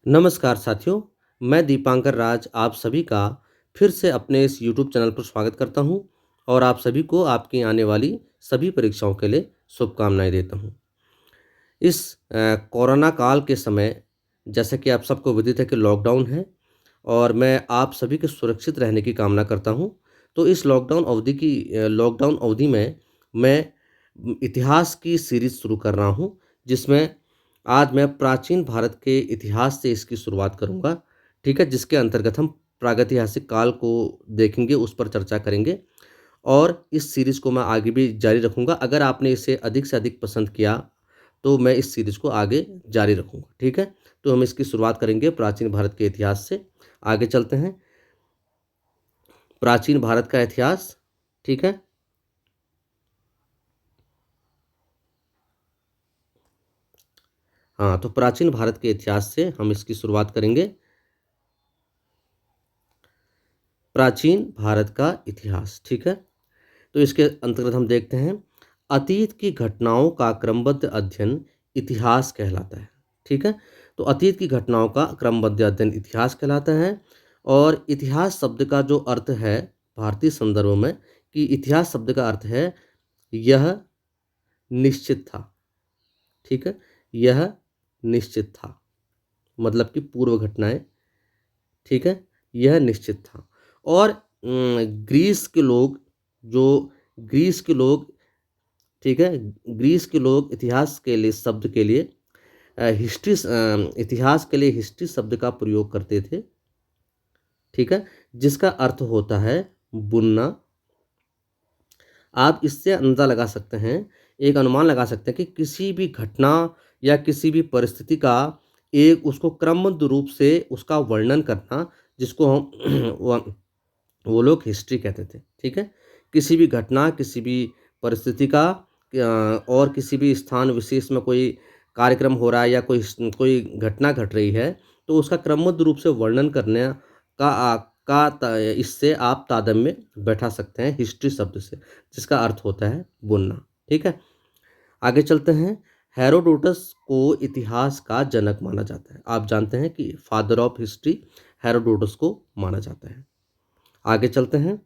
नमस्कार साथियों, मैं दीपांकर राज आप सभी का फिर से अपने इस यूट्यूब चैनल पर स्वागत करता हूं और आप सभी को आपकी आने वाली सभी परीक्षाओं के लिए शुभकामनाएं देता हूं। इस कोरोना काल के समय जैसे कि आप सबको विदित है कि लॉकडाउन है और मैं आप सभी के सुरक्षित रहने की कामना करता हूं। तो इस लॉकडाउन अवधि में मैं इतिहास की सीरीज़ शुरू कर रहा हूं, जिसमें आज मैं प्राचीन भारत के इतिहास से इसकी शुरुआत करूँगा, ठीक है? जिसके अंतर्गत हम प्रागैतिहासिक काल को देखेंगे, उस पर चर्चा करेंगे और इस सीरीज़ को मैं आगे भी जारी रखूँगा। अगर आपने इसे अधिक से अधिक पसंद किया, तो मैं इस सीरीज़ को आगे जारी रखूँगा, ठीक है? तो हम इसकी शुरुआत करेंगे प्राचीन भारत के इतिहास से। आगे चलते हैं। प्राचीन भारत का इतिहास, ठीक है? हाँ, तो प्राचीन भारत के इतिहास से हम इसकी शुरुआत करेंगे। प्राचीन भारत का इतिहास, ठीक है? तो इसके अंतर्गत हम देखते हैं, अतीत की घटनाओं का क्रमबद्ध अध्ययन इतिहास कहलाता है, ठीक है? तो अतीत की घटनाओं का क्रमबद्ध अध्ययन इतिहास कहलाता है और इतिहास शब्द का जो अर्थ है भारतीय संदर्भ में, कि इतिहास शब्द का अर्थ है यह निश्चित था, ठीक है? यह निश्चित था, मतलब कि पूर्व घटनाएं, ठीक है? यह निश्चित था। और ग्रीस के लोग जो ग्रीस के लोग ठीक है, ग्रीस के लोग इतिहास के लिए शब्द के लिए इतिहास के लिए हिस्ट्री शब्द का प्रयोग करते थे, ठीक है? जिसका अर्थ होता है बुनना। आप इससे अंदाज़ा लगा सकते हैं, एक अनुमान लगा सकते हैं कि किसी भी घटना या किसी भी परिस्थिति का एक उसको क्रमबद्ध रूप से उसका वर्णन करना, जिसको हम वो लोग हिस्ट्री कहते थे, ठीक है? किसी भी घटना, किसी भी परिस्थिति का और किसी भी स्थान विशेष में कोई कार्यक्रम हो रहा है या कोई घटना घट रही है, तो उसका क्रमबद्ध रूप से वर्णन करने का का त इससे आप तादात्म्य बैठा सकते हैं हिस्ट्री शब्द से, जिसका अर्थ होता है बुनना, ठीक है? आगे चलते हैं। हेरोडोटस को इतिहास का जनक माना जाता है। आप जानते हैं कि फादर ऑफ हिस्ट्री हेरोडोटस को माना जाता है। आगे चलते हैं।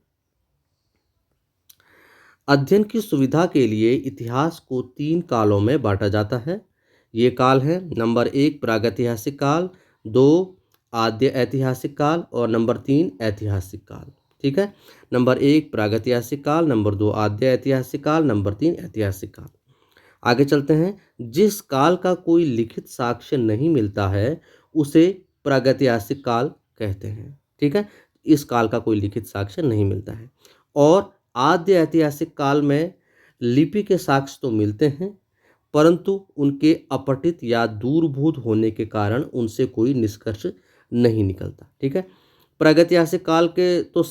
अध्ययन की सुविधा के लिए इतिहास को 3 कालों में बाँटा जाता है। ये काल हैं, नंबर 1 प्रागैतिहासिक काल, 2 आद्य ऐतिहासिक काल और नंबर 3 ऐतिहासिक काल, ठीक है? नंबर 1 प्रागैतिहासिक काल, नंबर 2 आद्य ऐतिहासिक काल, नंबर 3 ऐतिहासिक काल। आगे चलते हैं। जिस काल का कोई लिखित साक्ष्य नहीं मिलता है, उसे प्रागैतिहासिक काल कहते हैं, ठीक है? इस काल का कोई लिखित साक्ष्य नहीं मिलता है। और आद्य ऐतिहासिक काल में लिपि के साक्ष्य तो मिलते हैं, परंतु उनके अपठित या दूरभूत होने के कारण उनसे कोई निष्कर्ष नहीं निकलता, ठीक है? प्रागैतिहासिक काल के तो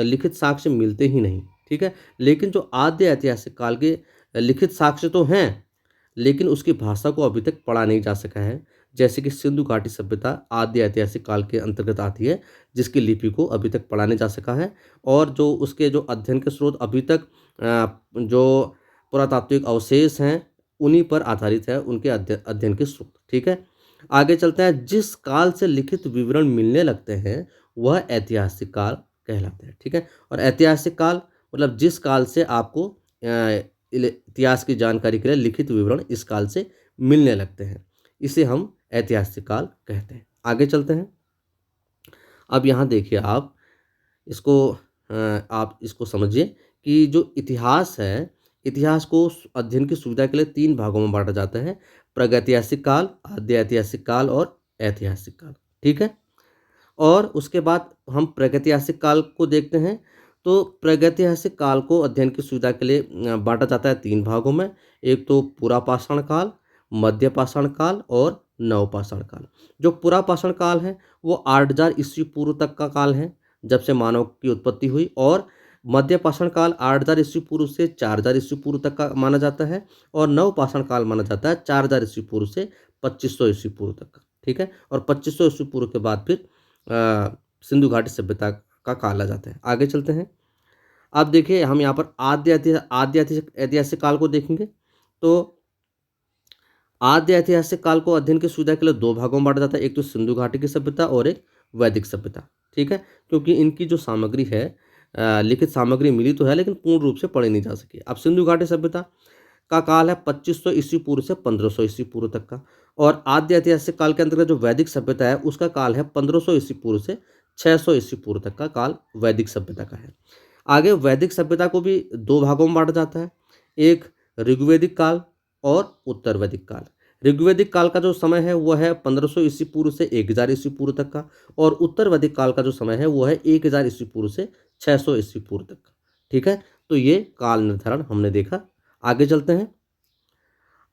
लिखित साक्ष्य मिलते ही नहीं, ठीक है? लेकिन जो आद्य ऐतिहासिक काल के लिखित साक्ष्य तो हैं, लेकिन उसकी भाषा को अभी तक पढ़ा नहीं जा सका है। जैसे कि सिंधु घाटी सभ्यता आद्य ऐतिहासिक काल के अंतर्गत आती है, जिसकी लिपि को अभी तक पढ़ा नहीं जा सका है और जो उसके जो अध्ययन के स्रोत अभी तक जो पुरातात्विक अवशेष हैं, उन्हीं पर आधारित है उनके अध्ययन के स्रोत, ठीक है? आगे चलते हैं। जिस काल से लिखित विवरण मिलने लगते हैं, वह ऐतिहासिक काल कहलाता है, ठीक है? और ऐतिहासिक काल मतलब जिस काल से आपको इतिहास की जानकारी के लिए लिखित विवरण इस काल से मिलने लगते हैं, इसे हम ऐतिहासिक काल कहते हैं। आगे चलते हैं। अब यहाँ देखिए आप इसको समझिए कि जो इतिहास है, इतिहास को अध्ययन की सुविधा के लिए 3 भागों में बाँटा जाता है, प्रागैतिहासिक काल, आद्य ऐतिहासिक काल और ऐतिहासिक काल, ठीक है? और उसके बाद हम प्रागैतिहासिक काल को देखते हैं। तो प्रागैतिहासिक काल को अध्ययन की सुविधा के लिए बाँटा जाता है 3 भागों में। एक तो पुरापाषाण काल, मध्यपाषाण काल और नवपाषाण काल। जो पुरापाषाण काल है, वो 8000 ईस्वी पूर्व तक का काल है, जब से मानव की उत्पत्ति हुई। और मध्यपाषाण काल 8000 ईस्वी पूर्व से 4000 ईस्वी पूर्व तक का माना जाता है और नवपाषाण काल माना जाता है 4000 ईस्वी पूर्व से 2500 ईस्वी पूर्व तक का, ठीक है? और 2500 ईस्वी पूर्व के बाद फिर सिंधु घाटी सभ्यता का काल आ जाता है। आगे चलते हैं। अब देखिए हम यहाँ पर आद्य ऐतिहासिक काल को देखेंगे। तो आद्य ऐतिहासिक काल को अध्ययन की सुविधा के लिए दो भागों में बांटा जाता है, एक तो सिंधु घाटी की सभ्यता और एक वैदिक सभ्यता। ठीक है, क्योंकि इनकी जो सामग्री है, लिखित सामग्री मिली तो है लेकिन पूर्ण रूप से पढ़ी नहीं जा सकी। अब सिंधु घाटी सभ्यता का काल है 2500 ईस्वी पूर्व से 1500 ईस्वी पूर्व तक का, और आद्य ऐतिहासिक काल के अंतर्गत जो वैदिक सभ्यता है उसका काल है 1500 ईस्वी पूर्व से 600 ईस्वी पूर्व तक का काल वैदिक सभ्यता का है। आगे वैदिक सभ्यता को भी दो भागों में बांटा जाता है, एक ऋग्वैदिक काल और उत्तर वैदिक काल। ऋग्वैदिक काल का जो समय है वो है 1500 ईस्वी पूर्व से 1000 ईस्वी पूर्व तक का, और उत्तर वैदिक काल का जो समय है वो है 1000 ईस्वी पूर्व से 600 ईस्वी पूर्व तक का। ठीक है, तो ये काल निर्धारण हमने देखा। आगे चलते हैं।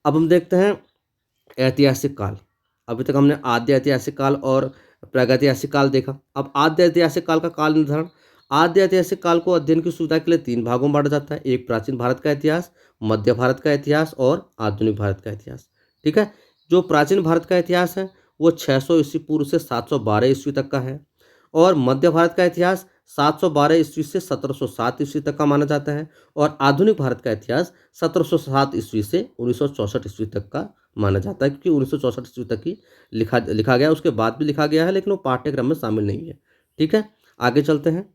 अब हम देखते हैं ऐतिहासिक काल। अभी तक हमने आद्य ऐतिहासिक काल और प्रागैतिहासिक काल देखा। अब आद्य ऐतिहासिक काल का काल निर्धारण। आद्य ऐतिहासिक काल को अध्ययन की सुविधा के लिए तीन भागों में बांटा जाता है, एक प्राचीन भारत का इतिहास, मध्य भारत का इतिहास और आधुनिक भारत का इतिहास। ठीक है, जो प्राचीन भारत का इतिहास है वो 600 ईस्वी पूर्व से 712 ईस्वी तक का है, और मध्य भारत का इतिहास 712 ईस्वी से 1707 ईस्वी तक का माना जाता है, और आधुनिक भारत का इतिहास 1707 ईस्वी से 1964 ईस्वी तक का माना जाता है, क्योंकि 1964 ईस्वी तक ही लिखा गया, उसके बाद भी लिखा गया है लेकिन वो पाठ्यक्रम में शामिल नहीं है। ठीक है, आगे चलते हैं।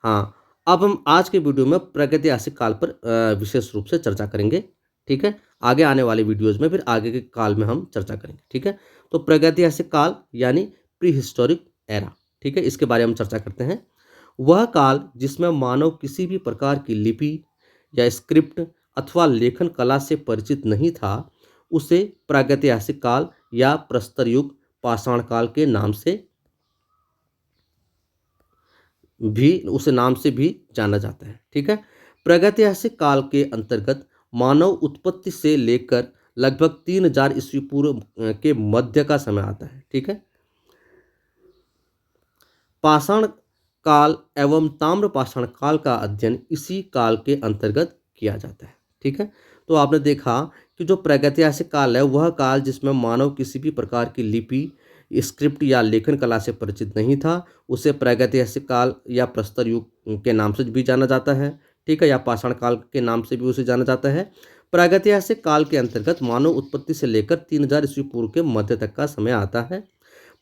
हाँ, अब हम आज के वीडियो में प्रागैतिहासिक काल पर विशेष रूप से चर्चा करेंगे। ठीक है, आगे आने वाले वीडियोज़ में फिर आगे के काल में हम चर्चा करेंगे। ठीक है, तो प्रागैतिहासिक काल यानी प्री हिस्टोरिक एरा। ठीक है, इसके बारे में हम चर्चा करते हैं। वह काल जिसमें मानव किसी भी प्रकार की लिपि या स्क्रिप्ट अथवा लेखन कला से परिचित नहीं था, उसे प्रागैतिहासिक काल या प्रस्तर युग, पाषाण काल के नाम से भी जाना जाता है। ठीक है, प्रागैतिहासिक काल के अंतर्गत मानव उत्पत्ति से लेकर लगभग 3000 ईस्वी पूर्व के मध्य का समय आता है। ठीक है, पाषाण काल एवं ताम्र पाषाण काल का अध्ययन इसी काल के अंतर्गत किया जाता है। ठीक है, तो आपने देखा कि जो प्रागैतिहासिक काल है वह काल जिसमें मानव किसी भी प्रकार की लिपि, स्क्रिप्ट या लेखन कला से परिचित नहीं था, उसे प्रागैतिहासिक काल या प्रस्तर युग के नाम से भी जाना जाता है। ठीक है, या पाषाण काल के नाम से भी उसे जाना जाता है। प्रागैतिहासिक काल के अंतर्गत मानव उत्पत्ति से लेकर 3000 ईस्वी पूर्व के मध्य तक का समय आता है।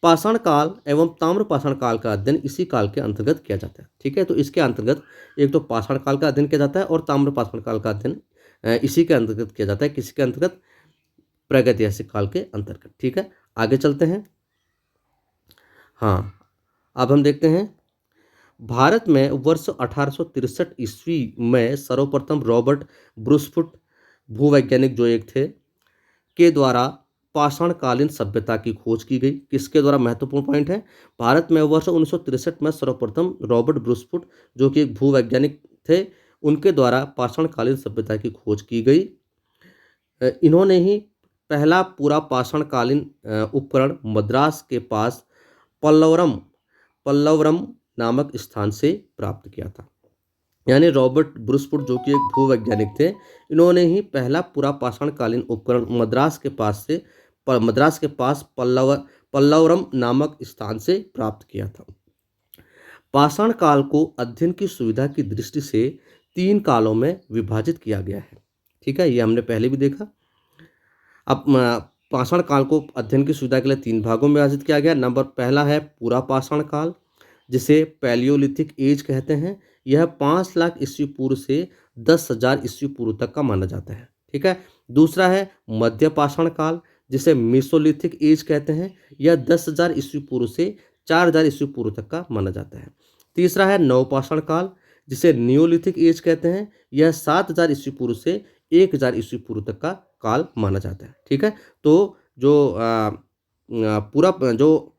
पाषाण काल एवं ताम्र पाषाण काल का अध्ययन इसी काल के अंतर्गत किया जाता है। ठीक है, तो इसके अंतर्गत एक तो पाषाण काल का अध्ययन किया जाता है और ताम्र पाषाण काल का अध्ययन इसी के अंतर्गत किया जाता है। किसके अंतर्गत? प्रागैतिहासिक काल के अंतर्गत। ठीक है, आगे चलते हैं। हाँ, अब हम देखते हैं भारत में वर्ष 1863 ईस्वी में सर्वप्रथम रॉबर्ट ब्रूसफुट भूवैज्ञानिक जो एक थे के द्वारा पाषाणकालीन सभ्यता की खोज की गई। किसके द्वारा? महत्वपूर्ण पॉइंट है। भारत में वर्ष 1963 में सर्वप्रथम रॉबर्ट ब्रूसफुट जो कि एक भूवैज्ञानिक थे, उनके द्वारा पाषाणकालीन सभ्यता की खोज की गई। इन्होंने ही पहला पूरा पाषाणकालीन उपकरण मद्रास के पास पल्लवरम नामक स्थान से प्राप्त किया था। यानी रॉबर्ट ब्रूसफुट जो कि एक भूवैज्ञानिक थे, इन्होंने ही पहला पूरा पाषाणकालीन उपकरण मद्रास के पास पल्लवरम नामक स्थान से प्राप्त किया था। पाषाण काल को अध्ययन की सुविधा की दृष्टि से तीन कालों में विभाजित किया गया है। ठीक है, ये हमने पहले भी देखा। अब पाषाण काल को अध्ययन की सुविधा के लिए तीन भागों में विभाजित किया गया। नंबर पहला है पूरा पाषाण काल, जिसे पैलियोलिथिक एज कहते हैं। यह 5 लाख ईस्वी पूर्व से 10,000 ईस्वी पूर्व तक का माना जाता है। ठीक है, दूसरा है मध्य पाषाण काल, जिसे मेसोलिथिक एज कहते हैं। यह 10,000 ईस्वी पूर्व से 4,000 ईस्वी पूर्व तक का माना जाता है। तीसरा है नवपाषाण काल, जिसे नियोलिथिक एज कहते हैं। यह 7,000 ईस्वी पूर्व से 1,000 ईस्वी पूर्व तक का काल माना जाता है। ठीक है, तो पूरा जो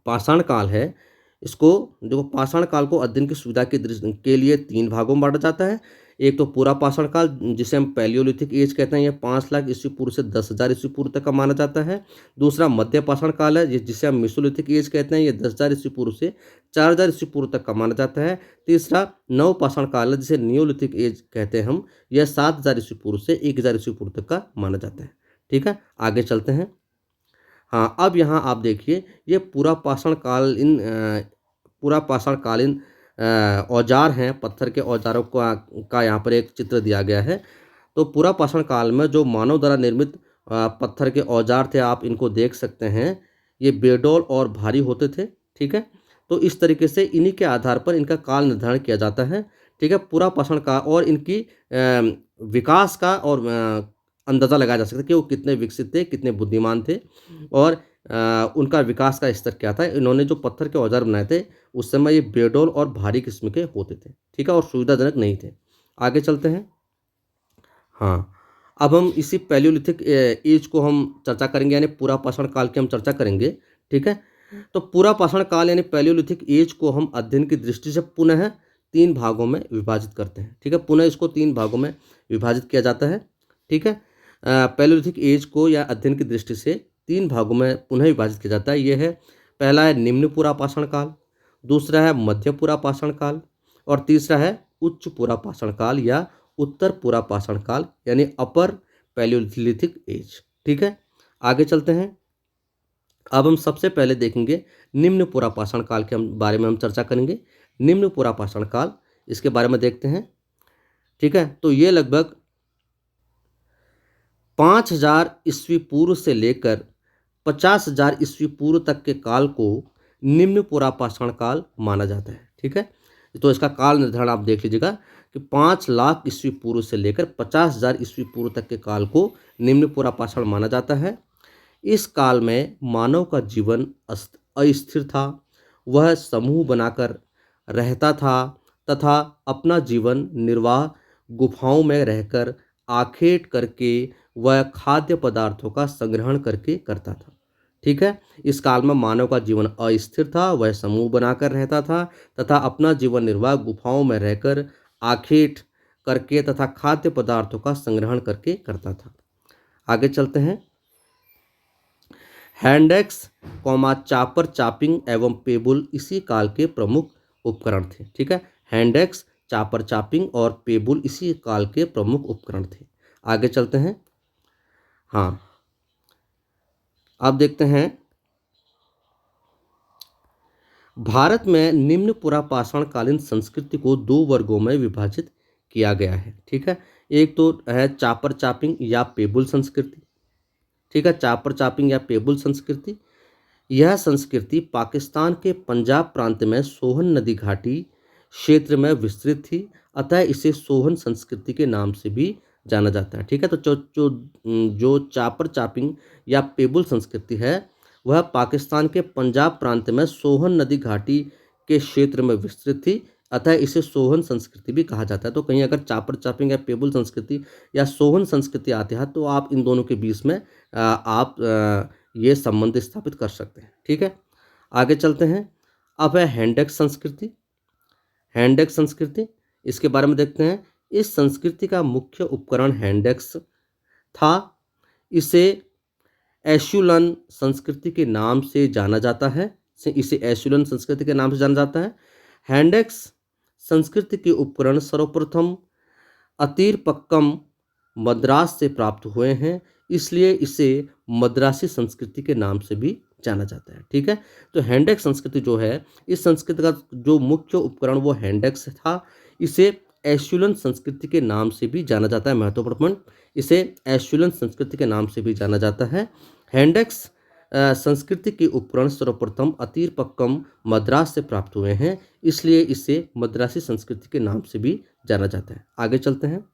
पाषाण काल है, इसको देखो पाषाण काल को अध्ययन की सुविधा के लिए तीन भागों में बांटा जाता है। एक तो पूरा पाषाण काल, जिसे हम पैलियोलिथिक एज कहते हैं, यह 5 लाख ईस्वी पूर्व से 10,000 ईस्वी पूर्व तक का माना जाता है। दूसरा मध्य पाषाण काल है, जिसे हम मेसोलिथिक एज कहते हैं, यह 10,000 ईस्वी पूर्व से 4,000 ईस्वी पूर्व तक का माना जाता है। तीसरा नव पाषाण काल है, जिसे नियोलिथिक एज कहते हैं हम, यह 7,000 ईस्वी पूर्व से 1,000 ईस्वी पूर्व तक का माना जाता है। ठीक है, आगे चलते हैं। हाँ, अब यहाँ आप देखिए, ये पूरा पाषाणकालीन औजार हैं, पत्थर के औजारों का यहाँ पर एक चित्र दिया गया है। तो पूरा पाषाण काल में जो मानव द्वारा निर्मित पत्थर के औजार थे, आप इनको देख सकते हैं। ये बेडौल और भारी होते थे, ठीक है। तो इस तरीके से इन्हीं के आधार पर इनका काल निर्धारण किया जाता है, ठीक है। पूरा पाषाण काल और इनकी विकास का और अंदाज़ा लगाया जा सकता है कि वो कितने विकसित थे, कितने बुद्धिमान थे और उनका विकास का स्तर क्या था। इन्होंने जो पत्थर के औजार बनाए थे, उस समय ये बेडौल और भारी किस्म के होते थे, ठीक है, और सुविधाजनक नहीं थे। आगे चलते हैं। हाँ, अब हम इसी पैलियोलिथिक एज को हम चर्चा करेंगे, यानी पूरा पाषाण काल की हम चर्चा करेंगे, ठीक है। तो पूरा पाषाण काल यानी पैलियोलिथिक एज को हम अध्ययन की दृष्टि से पुनः 3 भागों में विभाजित करते हैं, ठीक है। पुनः इसको 3 भागों में विभाजित किया जाता है, ठीक है। पैलियोलिथिक एज को या अध्ययन की दृष्टि से 3 भागों में पुनः विभाजित किया जाता है। ये है, पहला है निम्न पूरा पाषाण काल, दूसरा है मध्य पूरा पाषाण काल और तीसरा है उच्च पूरा पाषाण काल या उत्तर पूरा पाषाण काल यानी अपर पैलियोलिथिक एज, ठीक है। आगे चलते हैं। अब हम सबसे पहले देखेंगे निम्न पूरा पाषाण काल के बारे में हम चर्चा करेंगे। निम्न पूरा पाषाण काल, इसके बारे में देखते हैं, ठीक है। तो ये लगभग 5000 ईस्वी पूर्व से लेकर 50,000 ईस्वी पूर्व तक के काल को निम्न पूरा पाषाण काल माना जाता है, ठीक है। तो इसका काल निर्धारण आप देख लीजिएगा कि 5 लाख ईस्वी पूर्व से लेकर 50,000 ईस्वी पूर्व तक के काल को निम्न पूरा पाषाण माना जाता है। इस काल में मानव का जीवन अस्थिर था, वह समूह बनाकर रहता था तथा अपना जीवन निर्वाह गुफाओं में रहकर आखेट करके वह खाद्य पदार्थों का संग्रहण करके करता था, ठीक है। इस काल में मानव का जीवन अस्थिर था, वह समूह बनाकर रहता था तथा अपना जीवन निर्वाह गुफाओं में रहकर आखेट करके तथा खाद्य पदार्थों का संग्रहण करके करता था। आगे चलते हैं। हैंडेक्स, चापर, चापिंग एवं पेबुल इसी काल के प्रमुख उपकरण थे, ठीक है। हैंडेक्स, चापर, चापिंग और पेबुल इसी काल के प्रमुख उपकरण थे। आगे चलते हैं। हाँ, अब देखते हैं। भारत में निम्न पुरा पाषाण कालीन संस्कृति को 2 वर्गों में विभाजित किया गया है, ठीक है। एक तो है चापर चापिंग या पेबुल संस्कृति, ठीक है। चापर चापिंग या पेबुल संस्कृति, यह संस्कृति पाकिस्तान के पंजाब प्रांत में सोहन नदी घाटी क्षेत्र में विस्तृत थी, अतः इसे सोहन संस्कृति के नाम से भी जाना जाता है, ठीक है। तो जो चापर चापिंग या पेबुल संस्कृति है, वह पाकिस्तान के पंजाब प्रांत में सोहन नदी घाटी के क्षेत्र में विस्तृत थी, अतः इसे सोहन संस्कृति भी कहा जाता है। तो कहीं अगर चापर चापिंग या पेबुल संस्कृति या सोहन संस्कृति आते हैं तो आप इन दोनों के बीच में आप ये संबंध स्थापित कर सकते हैं, ठीक है। आगे चलते हैं। अब है हैंडेक्स संस्कृति। हैंडेक्स संस्कृति, इसके बारे में देखते हैं। इस संस्कृति का मुख्य उपकरण हैंडेक्स था। इसे एशुलन संस्कृति के नाम से जाना जाता है। इसे एशुलन संस्कृति के नाम से जाना जाता है। हैंडेक्स संस्कृति के उपकरण सर्वप्रथम अतीरपक्कम मद्रास से प्राप्त हुए हैं, इसलिए इसे मद्रासी संस्कृति के नाम से भी जाना जाता है, ठीक है। तो हैंडेक्स संस्कृति जो है, इस संस्कृति का जो मुख्य उपकरण वो हैंडेक्स था। इसे एशुलन संस्कृति के नाम से भी जाना जाता है। महत्वपूर्ण पॉइंट, इसे एशुलन संस्कृति के नाम से भी जाना जाता है। हैंडेक्स संस्कृति के उपकरण सर्वप्रथम अतीरपक्कम मद्रास से प्राप्त हुए हैं, इसलिए इसे मद्रासी संस्कृति के नाम से भी जाना जाता है। आगे चलते हैं।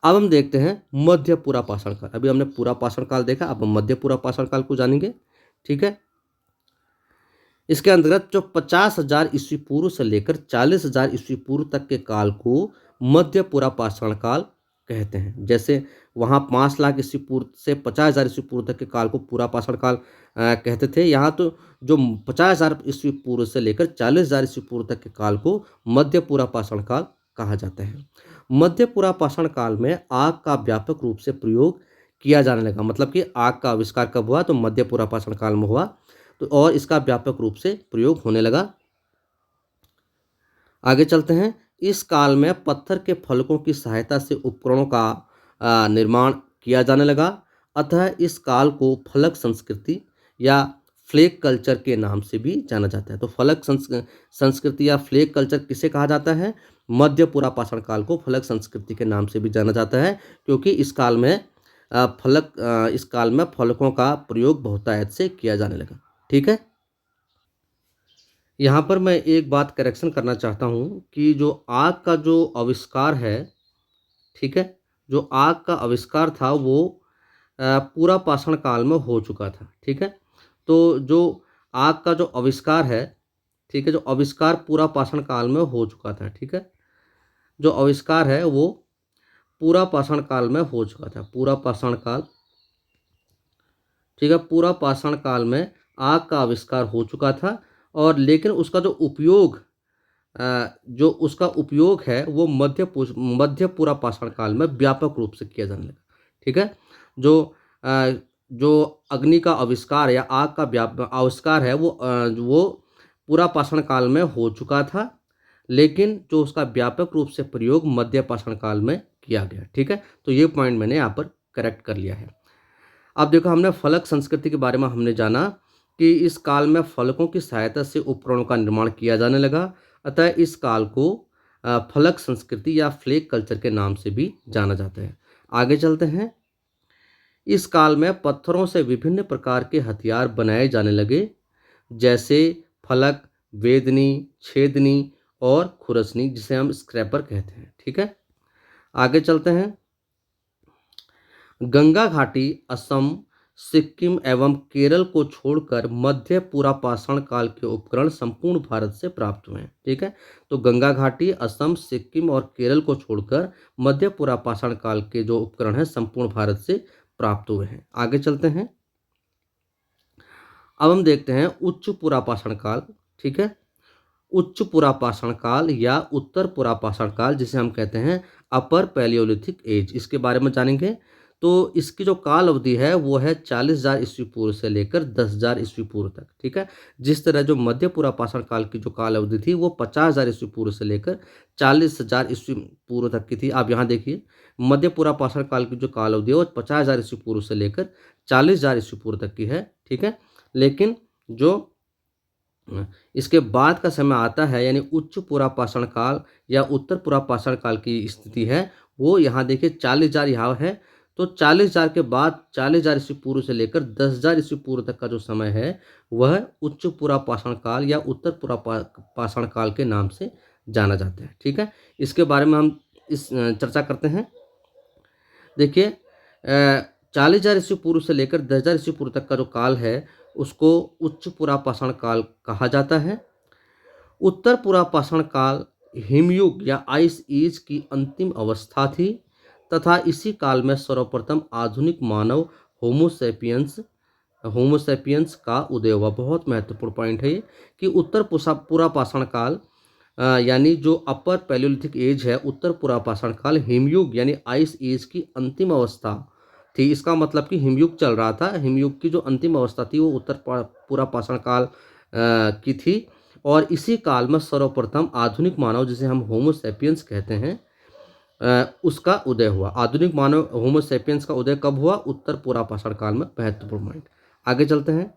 अब हम देखते हैं मध्य पूरा पाषाण काल। अभी हमने पूरा पाषाण काल देखा, अब हम मध्य पूरा पाषाण काल को जानेंगे, ठीक है। इसके अंतर्गत जो 50,000 ईस्वी पूर्व से लेकर 40,000 ईस्वी पूर्व तक के काल को मध्य पूरा पाषाण काल कहते हैं। जैसे वहाँ 5 लाख ईस्वी पूर्व से 50,000 ईस्वी पूर्व तक के काल को पूरा पाषाण काल कहते थे। यहाँ तो जो 50,000 ईस्वी पूर्व से लेकर 40,000 ईस्वी पूर्व तक के काल को मध्य पूरा पाषाण काल कहा जाता है। मध्य पूरा पाषाण काल में आग का व्यापक रूप से प्रयोग किया जाने लगा। मतलब कि आग का आविष्कार कब हुआ, तो मध्य पूरा पाषाण काल में हुआ, तो और इसका व्यापक रूप से प्रयोग होने लगा। आगे चलते हैं। इस काल में पत्थर के फलकों की सहायता से उपकरणों का निर्माण किया जाने लगा, अतः इस काल को फलक संस्कृति या फ्लेक कल्चर के नाम से भी जाना जाता है। तो फलक संस्कृति या फ्लेक कल्चर किसे कहा जाता है? मध्य पूरा पाषाण काल को फलक संस्कृति के नाम से भी जाना जाता है, क्योंकि इस काल में इस काल में फलकों का प्रयोग बहुतायत से किया जाने लगा। ठीक है। यहाँ पर मैं एक बात करेक्शन करना चाहता हूँ कि जो आग का जो आविष्कार है, ठीक है, जो आग का आविष्कार था वो पूरा पाषाण काल में हो चुका था। ठीक है। तो जो आग का जो आविष्कार है, ठीक है, जो आविष्कार पूरा पाषाण काल में हो चुका था। ठीक है। जो आविष्कार है वो पूरा पाषाण काल में हो चुका था। पूरा पाषाण काल, ठीक है, पूरा पाषाण काल में आग का आविष्कार हो चुका था। और लेकिन उसका जो उपयोग जो उसका उपयोग है वो मध्य पूरा पाषाण काल में व्यापक रूप से किया जाने लगा। ठीक है। जो अ, जो अग्नि का आविष्कार या आग का आविष्कार है वो पूरा पाषाण काल में हो चुका था, लेकिन जो उसका व्यापक रूप से प्रयोग मध्य पाषाण काल में किया गया। ठीक है। तो ये पॉइंट मैंने यहाँ पर करेक्ट कर लिया है। अब देखो, हमने फलक संस्कृति के बारे में हमने जाना कि इस काल में फलकों की सहायता से उपकरणों का निर्माण किया जाने लगा। अतः इस काल को फलक संस्कृति या फ्लेक कल्चर के नाम से भी जाना जाता है। आगे चलते हैं। इस काल में पत्थरों से विभिन्न प्रकार के हथियार बनाए जाने लगे, जैसे फलक, वेदनी, छेदनी और खुरसनी, जिसे हम स्क्रैपर कहते हैं। ठीक है। आगे चलते हैं। गंगा घाटी, असम, सिक्किम एवं केरल को छोड़कर मध्य पुरापाषाण काल के उपकरण संपूर्ण भारत से प्राप्त हुए हैं। ठीक है। तो गंगा घाटी, असम, सिक्किम और केरल को छोड़कर मध्य पुरापाषाण काल के जो उपकरण हैं संपूर्ण भारत से प्राप्त हुए हैं। आगे चलते हैं। अब हम देखते हैं उच्च पुरापाषाण काल। ठीक है। उच्च पुरापाषाण काल या उत्तर पुरापाषाण काल, जिसे हम कहते हैं अपर पैलियोलिथिक एज, इसके बारे में जानेंगे। तो इसकी जो काल अवधि है वो है 40,000 ईस्वी पूर्व से लेकर 10,000 ईस्वी पूर्व तक। ठीक है। जिस तरह जो मध्य पुरापाषाण काल की जो काल अवधि थी वो 50,000 ईस्वी पूर्व से लेकर 40,000 ईस्वी पूर्व तक की थी। आप यहाँ देखिए, मध्य पुरापाषाण काल की जो काल अवधि है वो 50,000 ईस्वी पूर्व से लेकर 40,000 ईस्वी पूर्व तक की है। ठीक है। लेकिन जो इसके बाद का समय आता है, यानी उच्च पुरापाषाण काल या उत्तर पुरापाषाण काल की स्थिति है, वो यहाँ देखिए 40,000 यहाँ है। तो 40,000 के बाद 40,000 ईस्वी पूर्व से लेकर 10,000 ईस्वी पूर्व तक का जो समय है वह उच्च पुरापाषाण काल या उत्तर पुरापाषाण काल के नाम से जाना जाता है। ठीक है। इसके बारे में हम चर्चा करते हैं। देखिए, 40,000 ईस्वी पूर्व से लेकर 10,000 ईस्वी पूर्व तक का जो काल है उसको उच्च पुरापाषाण काल कहा जाता है। उत्तर पुरापाषाण काल हिमयुग या आइस एज की अंतिम अवस्था थी तथा इसी काल में सर्वप्रथम आधुनिक मानव होमोसेपियंस होमोसेपियंस का उदय हुआ। बहुत महत्वपूर्ण पॉइंट है ये कि उत्तर पुरापाषाण काल यानी जो अपर पैलियोलिथिक एज है, उत्तर पुरापाषाण काल हिमयुग यानी आइस एज की अंतिम अवस्था थी। इसका मतलब कि हिमयुग चल रहा था, हिमयुग की जो अंतिम अवस्था थी वो उत्तर पुरापाषाण काल की थी। और इसी काल में सर्वप्रथम आधुनिक मानव, जिसे हम होमोसेपियंस कहते हैं, उसका उदय हुआ। आधुनिक मानव होमोसेपियंस का उदय कब हुआ? उत्तर पुरापाषाण काल में। महत्वपूर्ण पॉइंट। आगे चलते हैं।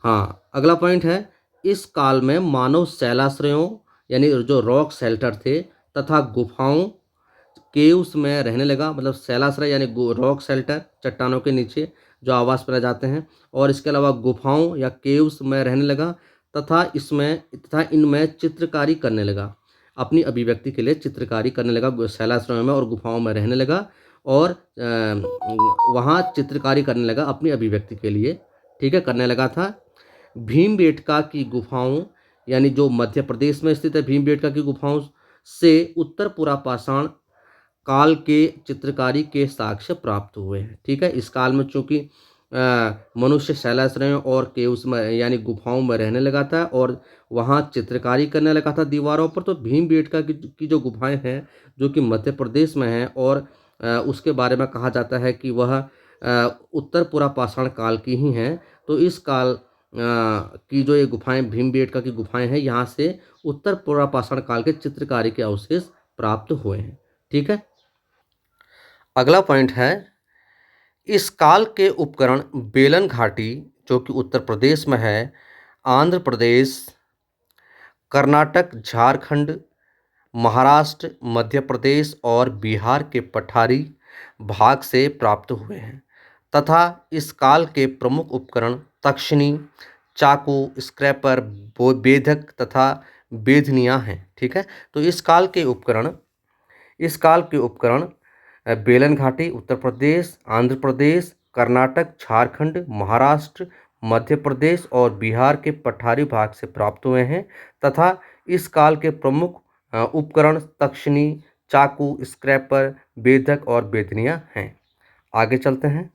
हाँ, अगला पॉइंट है, इस काल में मानव शैलाश्रयों यानी जो रॉक शेल्टर थे तथा गुफाओं केव्स में रहने लगा। मतलब शैलाश्रय यानी रॉक शेल्टर, चट्टानों के नीचे जो आवास पर रह जाते हैं, और इसके अलावा गुफाओं या केव्स में रहने लगा तथा इनमें चित्रकारी करने लगा। अपनी अभिव्यक्ति के लिए चित्रकारी करने लगा शैलाश्रयों में और गुफाओं में रहने लगा और वहाँ चित्रकारी करने लगा अपनी अभिव्यक्ति के लिए। ठीक है, करने लगा था। भीमबेटका की गुफाओं यानी जो मध्य प्रदेश में स्थित है, भीमबेटका की गुफाओं से उत्तर पुरापाषाण काल के चित्रकारी के साक्ष्य प्राप्त हुए हैं। ठीक है। इस काल में चूंकि मनुष्य शैलाश्रयों और केव्स में यानी गुफाओं में रहने लगा था और वहाँ चित्रकारी करने लगा था दीवारों पर, तो भीमबेटका की जो गुफाएं हैं जो कि मध्य प्रदेश में हैं और उसके बारे में कहा जाता है कि वह उत्तर पुरापाषाण काल की ही हैं। तो इस काल की जो ये गुफाएं भीमबेटका की गुफाएं हैं, यहाँ से उत्तर पुरापाषाण काल के चित्रकारी के अवशेष प्राप्त हुए हैं। ठीक है। अगला पॉइंट है, इस काल के उपकरण बेलन घाटी, जो कि उत्तर प्रदेश में है, आंध्र प्रदेश, कर्नाटक, झारखंड, महाराष्ट्र, मध्य प्रदेश और बिहार के पठारी भाग से प्राप्त हुए हैं तथा इस काल के प्रमुख उपकरण तक्षणी, चाकू, स्क्रैपर, बेधक तथा बेधनियाँ हैं। ठीक है, तो इस काल के उपकरण बेलन घाटी उत्तर प्रदेश, आंध्र प्रदेश, कर्नाटक, झारखंड, महाराष्ट्र, मध्य प्रदेश और बिहार के पठारी भाग से प्राप्त हुए हैं तथा इस काल के प्रमुख उपकरण तक्षनी, चाकू, स्क्रैपर, बेधक और बेदनियाँ हैं। आगे चलते हैं।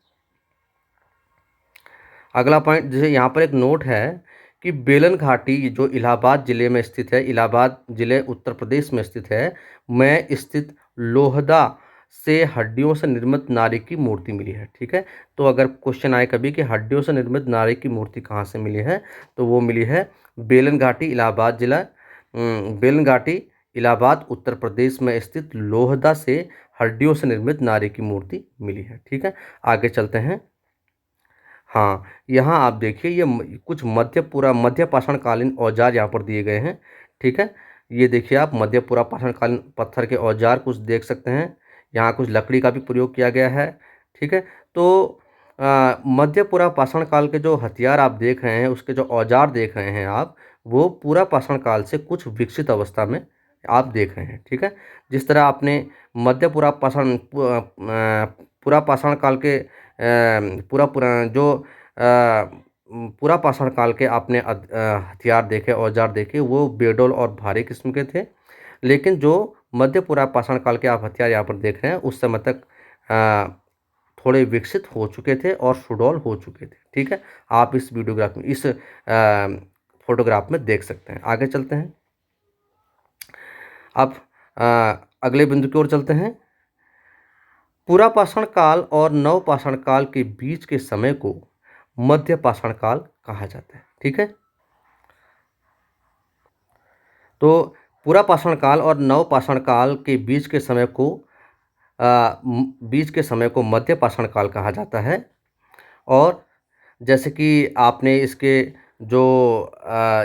अगला पॉइंट, जैसे यहाँ पर एक नोट है कि बेलन घाटी जो इलाहाबाद जिले में स्थित है, इलाहाबाद जिले उत्तर प्रदेश में स्थित है, में स्थित लोहदा से हड्डियों से निर्मित नारी की मूर्ति मिली है। ठीक है, तो अगर क्वेश्चन आए कभी कि हड्डियों से निर्मित नारी की मूर्ति कहाँ से मिली है, तो वो मिली है बेलन घाटी, इलाहाबाद जिला, बेलन घाटी, इलाहाबाद उत्तर प्रदेश में स्थित लोहदा से हड्डियों से निर्मित नारी की मूर्ति मिली है। ठीक है, आगे चलते हैं। हाँ, यहाँ आप देखिए ये कुछ मध्य पाषाण कालीन औजार यहाँ पर दिए गए हैं। ठीक है, ये देखिए आप मध्य पाषाण कालीन पत्थर के औजार कुछ देख सकते हैं। यहाँ कुछ लकड़ी का भी प्रयोग किया गया है। ठीक है, तो मध्य पाषाण काल के जो हथियार आप देख रहे हैं, उसके जो औजार देख रहे हैं आप, वो पूरा पाषाण काल से कुछ विकसित अवस्था में आप देख रहे हैं। ठीक है, जिस तरह आपने मध्य पूरा पाषाण काल के पूरा पाषाण काल के आपने हथियार देखे, औजार देखे, वो बेडोल और भारी किस्म के थे। लेकिन जो मध्य पूरा पाषाण काल के आप हथियार यहाँ पर देख रहे हैं, उस समय तक थोड़े विकसित हो चुके थे और सुडौल हो चुके थे। ठीक है, आप इस फोटोग्राफ में देख सकते हैं। आगे चलते हैं। अब अगले बिंदु की ओर चलते हैं। पूरा पाषाण काल और नव पाषाण काल के बीच के समय को मध्य पाषाण काल कहा जाता है। ठीक है, तो पूरा पाषाण काल और नव पाषाण काल के बीच के समय को मध्य पाषाण काल कहा जाता है। और जैसे कि आपने इसके जो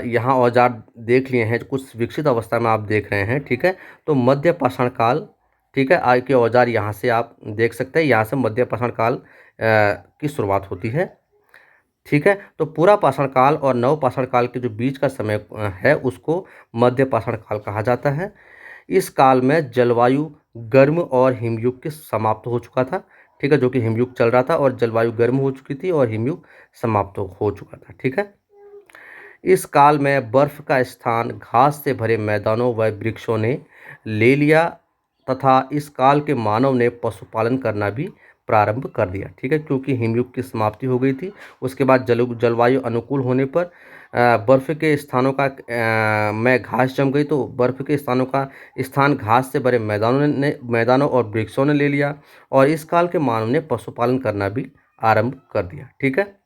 यहाँ औजार देख लिए हैं, कुछ विकसित अवस्था में आप देख रहे हैं। ठीक है, तो मध्य पाषाण काल, ठीक है, आगे के औजार यहाँ से आप देख सकते हैं, यहाँ से मध्य पाषाण काल की शुरुआत होती है। ठीक है, तो पूरा पाषाण काल और नव पाषाण काल के जो बीच का समय है, उसको मध्य पाषाण काल कहा जाता है। इस काल में जलवायु गर्म और हिमयुग के समाप्त हो चुका था। ठीक है, जो कि हिमयुग चल रहा था और जलवायु गर्म हो चुकी थी और हिमयुग समाप्त हो चुका था। ठीक है, इस काल में बर्फ का स्थान घास से भरे मैदानों व वृक्षों ने ले लिया तथा इस काल के मानव ने पशुपालन करना भी प्रारंभ कर दिया। ठीक है, क्योंकि हिमयुग की समाप्ति हो गई थी। उसके बाद जलवायु अनुकूल होने पर बर्फ़ के स्थानों में घास जम गई, तो बर्फ़ के स्थानों का स्थान घास से भरे मैदानों और वृक्षों ने ले लिया और इस काल के मानव ने पशुपालन करना भी आरंभ कर दिया। ठीक है,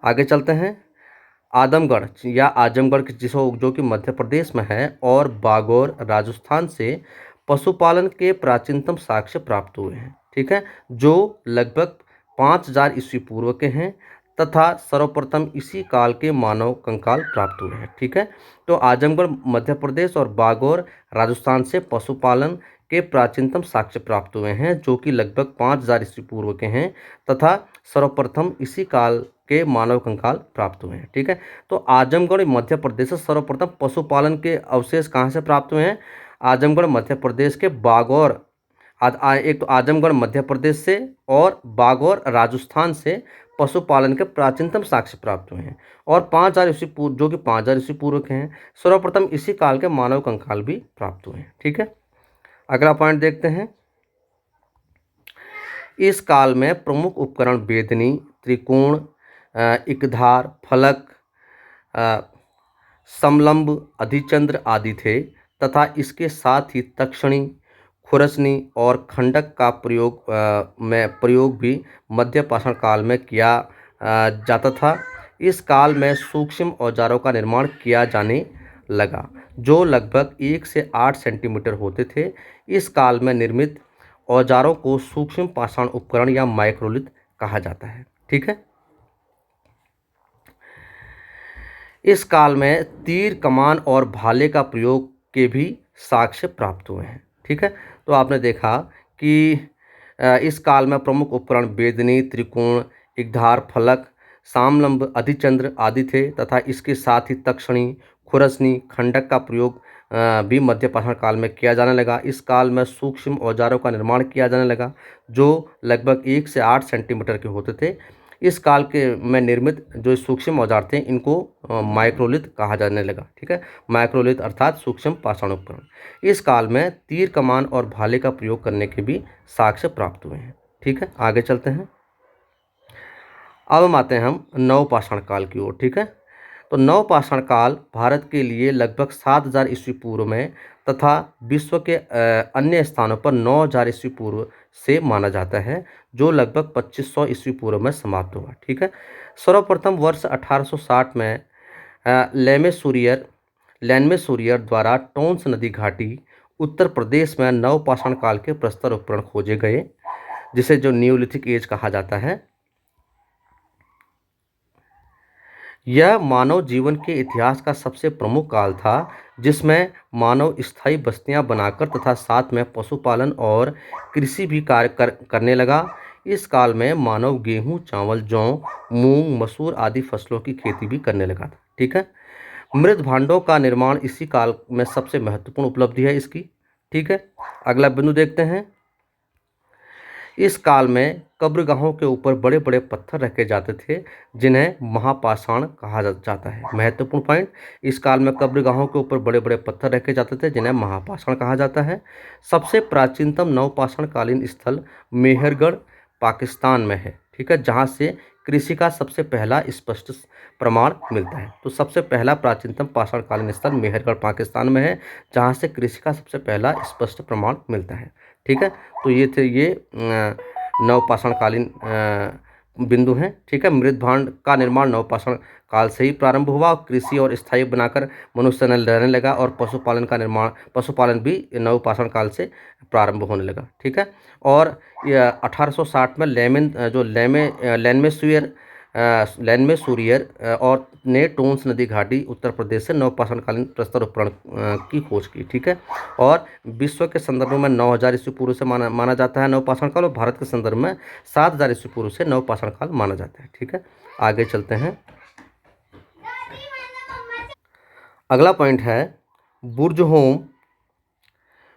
आगे चलते हैं। आदमगढ़ या आजमगढ़ जो कि मध्य प्रदेश में है और बागौर राजस्थान से पशुपालन के प्राचीनतम साक्ष्य प्राप्त हुए हैं। ठीक है, जो लगभग 5000 ईस्वी पूर्व के हैं तथा सर्वप्रथम इसी काल के मानव कंकाल प्राप्त हुए हैं। ठीक है, तो आजमगढ़ मध्य प्रदेश और बागौर राजस्थान से पशुपालन के प्राचीनतम साक्ष्य प्राप्त हुए हैं, जो कि लगभग 5000 ईस्वी पूर्व के हैं तथा सर्वप्रथम इसी काल के मानव कंकाल प्राप्त हुए हैं। ठीक है, तो आजमगढ़ मध्य प्रदेश से सर्वप्रथम पशुपालन के अवशेष कहाँ से प्राप्त हुए हैं? आजमगढ़ मध्य प्रदेश के बागौर, एक तो आजमगढ़ मध्य प्रदेश से और बागौर राजस्थान से पशुपालन के प्राचीनतम साक्ष्य प्राप्त हुए हैं और 5000 ईस्वी पूर्व, जो कि 5000 ईस्वी पूर्व के हैं, सर्वप्रथम इसी काल के मानव कंकाल भी प्राप्त हुए हैं। ठीक है, अगला पॉइंट देखते हैं। इस काल में प्रमुख उपकरण बेदनी, त्रिकोण, इकधार, फलक, समलंब, अधिचंद्र आदि थे तथा इसके साथ ही तक्षणी, खुरसनी और खंडक का प्रयोग भी मध्य पाषाण काल में किया जाता था। इस काल में सूक्ष्म औजारों का निर्माण किया जाने लगा, जो लगभग 1 से 8 सेंटीमीटर होते थे। इस काल में निर्मित औजारों को सूक्ष्म पाषाण उपकरण या माइक्रोलिथ कहा जाता है। ठीक है, इस काल में तीर, कमान और भाले का प्रयोग के भी साक्ष्य प्राप्त हुए हैं। ठीक है, तो आपने देखा कि इस काल में प्रमुख उपकरण बेदनी, त्रिकोण, इकधार, फलक, सामलंब, अधिचंद्र आदि थे तथा इसके साथ ही तक्षणी, खुरसनी, खंडक का प्रयोग भी मध्य पाषाण काल में किया जाने लगा। इस काल में सूक्ष्म औजारों का निर्माण किया जाने लगा जो लगभग 1 से 8 सेंटीमीटर के होते थे। इस काल के में निर्मित जो सूक्ष्म औजार थे इनको माइक्रोलिथ कहा जाने लगा। ठीक है, माइक्रोलिथ अर्थात सूक्ष्म पाषाण उपकरण। इस काल में तीर कमान और भाले का प्रयोग करने के भी साक्ष्य प्राप्त हुए हैं। ठीक है, आगे चलते हैं। अब हम आते हैं नवपाषाण काल की ओर। ठीक है, तो नवपाषाण काल भारत के लिए लगभग 7000 ईस्वी पूर्व में तथा विश्व के अन्य स्थानों पर 9000 ईस्वी पूर्व से माना जाता है, जो लगभग 2500 ईस्वी पूर्व में समाप्त हुआ। ठीक है, सर्वप्रथम वर्ष 1860 में लैनमेसूरियर द्वारा टोंस नदी घाटी उत्तर प्रदेश में नवपाषाण काल के प्रस्तर उपकरण खोजे गए, जिसे जो न्यूलिथिक एज कहा जाता है। यह मानव जीवन के इतिहास का सबसे प्रमुख काल था, जिसमें मानव स्थायी बस्तियां बनाकर तथा साथ में पशुपालन और कृषि भी करने लगा। इस काल में मानव गेहूं, चावल, जौ, मूंग, मसूर आदि फसलों की खेती भी करने लगा था। ठीक है, मृद भांडों का निर्माण इसी काल में सबसे महत्वपूर्ण उपलब्धि है इसकी। ठीक है, अगला बिंदु देखते हैं। इस काल में कब्रगाहों के ऊपर बड़े बड़े पत्थर रखे जाते थे, जिन्हें महापाषाण कहा जाता है। महत्वपूर्ण पॉइंट, इस काल में कब्रगाहों के ऊपर बड़े बड़े पत्थर रखे जाते थे, जिन्हें महापाषाण कहा जाता है। सबसे प्राचीनतम नवपाषाण कालीन स्थल मेहरगढ़ पाकिस्तान में है। ठीक है, जहाँ से कृषि का सबसे पहला स्पष्ट प्रमाण मिलता है। तो सबसे पहला प्राचीनतम पाषाण कालीन स्थल मेहरगढ़ पाकिस्तान में है, जहाँ से कृषि का सबसे पहला स्पष्ट प्रमाण मिलता है। ठीक है, तो ये थे ये नवपाषाण कालीन बिंदु हैं। ठीक है, मृद भांड का निर्माण नवपाषाण काल से ही प्रारंभ हुआ। कृषि और स्थायी बनाकर मनुष्य ने रहने लगा और पशुपालन भी नवपाषाण काल से प्रारंभ होने लगा। ठीक है, और 1860 में लैनमेसूरियर और ने टोंस नदी घाटी उत्तर प्रदेश से नवपाषाण कालीन प्रस्तर उपकरण की खोज की। ठीक है, और विश्व के संदर्भ में 9000 ईस्वी पूर्व से माना जाता है नवपाषाण काल, और भारत के संदर्भ में 7000 ईस्वी पूर्व से नवपाषाण काल माना जाता है। ठीक है, आगे चलते हैं। अगला पॉइंट है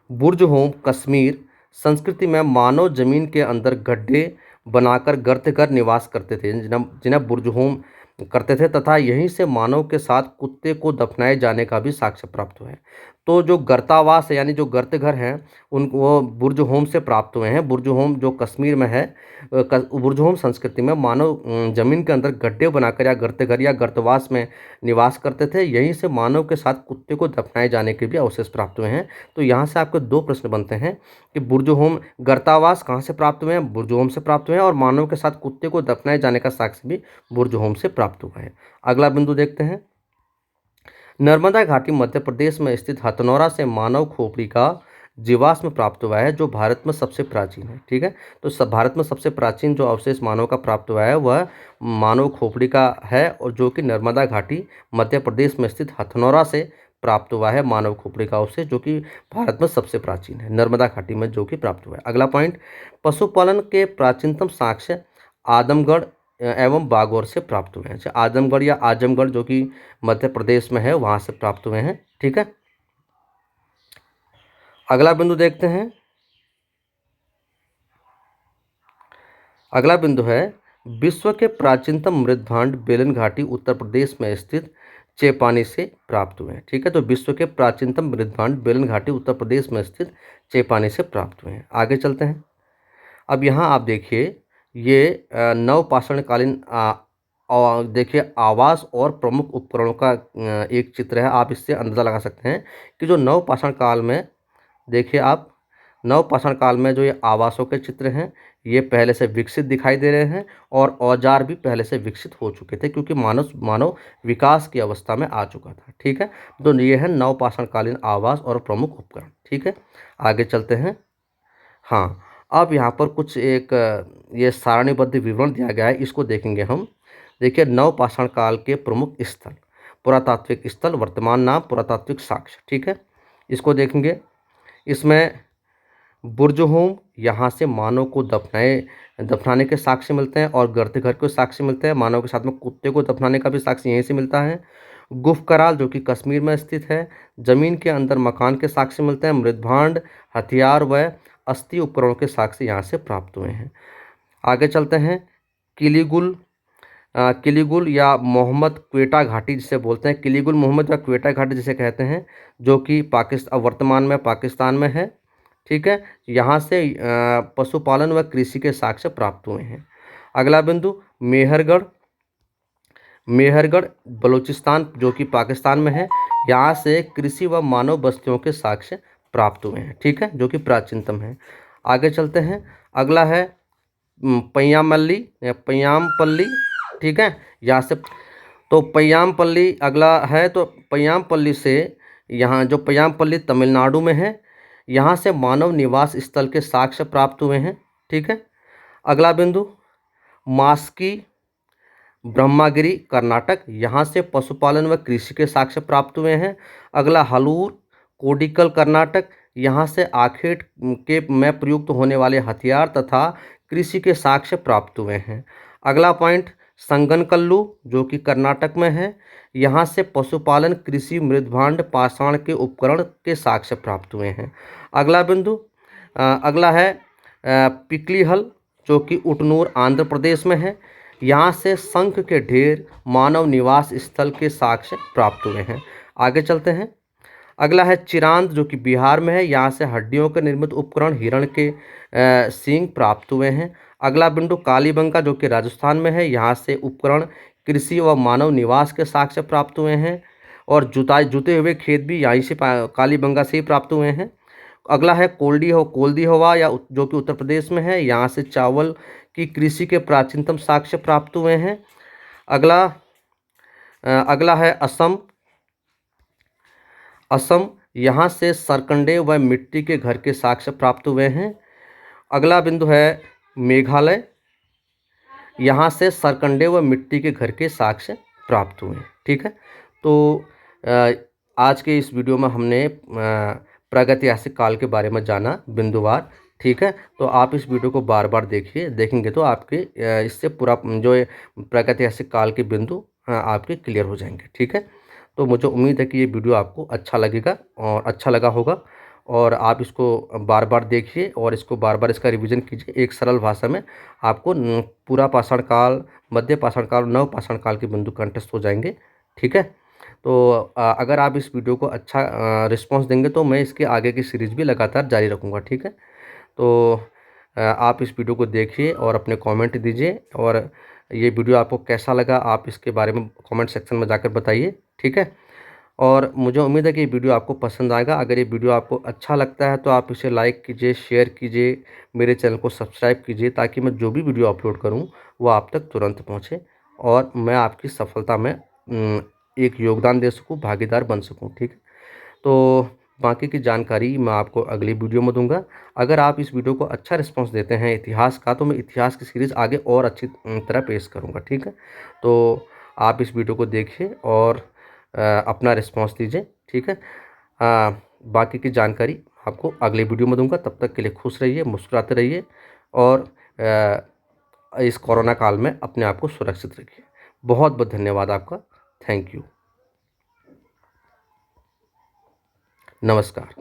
बुर्ज होम कश्मीर संस्कृति में मानव जमीन के अंदर गड्ढे बनाकर गर्त कर निवास करते थे, जिन्हें बुर्ज होम करते थे, तथा यहीं से मानव के साथ कुत्ते को दफनाए जाने का भी साक्ष्य प्राप्त हुए हैं। तो जो गर्तावास है यानी जो गर्त घर हैं वो बुर्ज होम से प्राप्त हुए हैं। बुर्ज होम जो कश्मीर में है, बुर्ज होम संस्कृति में मानव जमीन के अंदर गड्ढे बनाकर या गर्त घर या गर्तवास में निवास करते थे। यहीं से मानव के साथ कुत्ते को दफनाए जाने के भी अवशेष प्राप्त हुए हैं। तो यहाँ से आपके दो प्रश्न बनते हैं कि बुर्ज होम गर्तावास कहाँ से प्राप्त हुए हैं? बुर्ज होम से प्राप्त हुए हैं, और मानव के साथ कुत्ते को दफनाए जाने का साक्ष्य भी बुर्ज होम से प्राप्त हुआ है। अगला बिंदु देखते हैं। नर्मदा घाटी मध्य प्रदेश में स्थित हथनौरा से मानव खोपड़ी का जीवाश्म प्राप्त हुआ है, जो भारत में सबसे प्राचीन है। ठीक है, तो भारत में सबसे प्राचीन जो अवशेष मानव का प्राप्त हुआ है वह मानव खोपड़ी का है, और जो कि नर्मदा घाटी मध्य प्रदेश में स्थित हथनौरा से प्राप्त हुआ है। मानव खोपड़ी का अवशेष जो कि भारत में सबसे प्राचीन है, नर्मदा घाटी में जो कि प्राप्त हुआ है। अगला पॉइंट, पशुपालन के प्राचीनतम साक्ष्य आदमगढ़ एवं बागौर से प्राप्त हुए हैं। आदमगढ़ या आजमगढ़ जो कि मध्य प्रदेश में है, वहाँ से प्राप्त हुए हैं। ठीक है, अगला बिंदु देखते हैं। अगला बिंदु है विश्व के प्राचीनतम मृद भांड बेलन घाटी उत्तर प्रदेश में स्थित चेपानी से प्राप्त हुए हैं। ठीक है, तो विश्व के प्राचीनतम मृद भांड बेलन घाटी उत्तर प्रदेश में स्थित चेपानी से प्राप्त हुए हैं। आगे चलते हैं। अब यहाँ आप देखिए ये नवपाषाण कालीन और देखिए आवास और प्रमुख उपकरणों का एक चित्र है। आप इससे अंदाजा लगा सकते हैं कि जो नवपाषाण काल में देखिए आप नवपाषाण काल में जो ये आवासों के चित्र हैं ये पहले से विकसित दिखाई दे रहे हैं, और औजार भी पहले से विकसित हो चुके थे, क्योंकि मानव विकास की अवस्था में आ चुका था। ठीक है, तो ये है नवपाषाण कालीन आवास और प्रमुख उपकरण। ठीक है, आगे चलते हैं। हाँ, अब यहाँ पर कुछ एक ये सारणीबद्ध विवरण दिया गया है, इसको देखेंगे हम। देखिए, नवपाषाण काल के प्रमुख स्थल, पुरातात्विक स्थल, वर्तमान नाम, पुरातात्विक साक्ष्य। ठीक है, इसको देखेंगे। इसमें बुर्जहोम, यहाँ से मानव को दफनाने के साक्ष्य मिलते हैं और गिरते घर के साक्ष्य मिलते हैं। मानव के साथ में कुत्ते को दफनाने का भी साक्ष्य यहीं से मिलता है। गुफ कराल जो कि कश्मीर में स्थित है। जमीन के अंदर मकान के साक्ष्य मिलते हैं। मृदभांड, हथियार व अस्थि उपकरणों के साक्ष्य यहाँ से प्राप्त हुए हैं। आगे चलते हैं। किलीगुल या मोहम्मद क्वेटा घाटी जिसे बोलते हैं, किलीगुल मोहम्मद या क्वेटा घाटी जिसे कहते हैं, जो कि वर्तमान में पाकिस्तान में है। ठीक है, यहाँ से पशुपालन व कृषि के साक्ष्य प्राप्त हुए हैं। अगला बिंदु मेहरगढ़ बलूचिस्तान जो कि पाकिस्तान में है। यहाँ से कृषि व मानव बस्तियों के साक्ष्य प्राप्त हुए हैं। ठीक है, जो कि प्राचीनतम है। आगे चलते हैं। अगला है पय्यामपल्ली या पय्यामपल्ली। ठीक है, यहाँ से तो पय्यामपल्ली अगला है। तो पय्यामपल्ली से यहाँ जो पय्यामपल्ली तमिलनाडु में है, यहाँ से मानव निवास स्थल के साक्ष्य प्राप्त हुए हैं। ठीक है, अगला बिंदु मास्की ब्रह्मागिरी कर्नाटक, यहाँ से पशुपालन व कृषि के साक्ष्य प्राप्त हुए हैं। अगला हलूर कोडिकल कर्नाटक, यहाँ से आखेट के में प्रयुक्त होने वाले हथियार तथा कृषि के साक्ष्य प्राप्त हुए हैं। अगला पॉइंट संगनकल्लू जो कि कर्नाटक में है, यहाँ से पशुपालन कृषि मृदभांड पाषाण के उपकरण के साक्ष्य प्राप्त हुए हैं। अगला बिंदु अगला है पिकलीहल जो कि उटनूर आंध्र प्रदेश में है, यहाँ से शंख के ढेर मानव निवास स्थल के साक्ष्य प्राप्त हुए हैं। आगे चलते हैं। अगला है चिरांद जो कि बिहार में है, यहाँ से हड्डियों के निर्मित उपकरण हिरण के सींग प्राप्त हुए हैं। अगला बिंदु कालीबंगा जो कि राजस्थान में है, यहाँ से उपकरण कृषि व मानव निवास के साक्ष्य प्राप्त हुए हैं। और जुते हुए खेत भी यहीं से कालीबंगा से ही प्राप्त हुए हैं। अगला है कोल्डी हवा या जो कि उत्तर प्रदेश में है, यहाँ से चावल की कृषि के प्राचीनतम साक्ष्य प्राप्त हुए हैं। अगला है असम, यहाँ से सरकंडे व मिट्टी के घर के साक्ष्य प्राप्त हुए हैं। अगला बिंदु है मेघालय, यहाँ से सरकंडे व मिट्टी के घर के साक्ष्य प्राप्त हुए हैं। ठीक है, तो आज के इस वीडियो में हमने प्रागैतिहासिक काल के बारे में जाना बिंदुवार। ठीक है, तो आप इस वीडियो को बार बार देखेंगे तो आपके इससे पूरा जो प्रागैतिहासिक काल के बिंदु आपके क्लियर हो जाएंगे। ठीक है, तो मुझे उम्मीद है कि ये वीडियो आपको अच्छा लगेगा और अच्छा लगा होगा, और आप इसको बार बार देखिए और इसको बार बार इसका रिवीजन कीजिए। एक सरल भाषा में आपको पूरा पाषाण काल, मध्य पाषाण काल, नव पाषाण काल के बिंदु कंठस्थ हो जाएंगे। ठीक है, तो अगर आप इस वीडियो को अच्छा रिस्पांस देंगे तो मैं इसके आगे की सीरीज़ भी लगातार जारी रखूँगा। ठीक है, तो आप इस वीडियो को देखिए और अपने कमेंट दीजिए, और ये वीडियो आपको कैसा लगा आप इसके बारे में कमेंट सेक्शन में जाकर बताइए। ठीक है, और मुझे उम्मीद है कि ये वीडियो आपको पसंद आएगा। अगर ये वीडियो आपको अच्छा लगता है तो आप इसे लाइक कीजिए, शेयर कीजिए, मेरे चैनल को सब्सक्राइब कीजिए, ताकि मैं जो भी वीडियो अपलोड करूँ वो आप तक तुरंत पहुँचे और मैं आपकी सफलता में एक योगदान दे सकूँ, भागीदार बन सकूँ। ठीक है, तो बाकी की जानकारी मैं आपको अगली वीडियो में दूंगा। अगर आप इस वीडियो को अच्छा रिस्पांस देते हैं इतिहास का, तो मैं इतिहास की सीरीज़ आगे और अच्छी तरह पेश करूंगा। ठीक है, तो आप इस वीडियो को देखिए और अपना रिस्पांस दीजिए। ठीक है, बाकी की जानकारी आपको अगले वीडियो में दूंगा। तब तक के लिए खुश रहिए, मुस्कुराते रहिए और इस कोरोना काल में अपने आप को सुरक्षित रखिए। बहुत बहुत धन्यवाद आपका। Thank you. नमस्कार।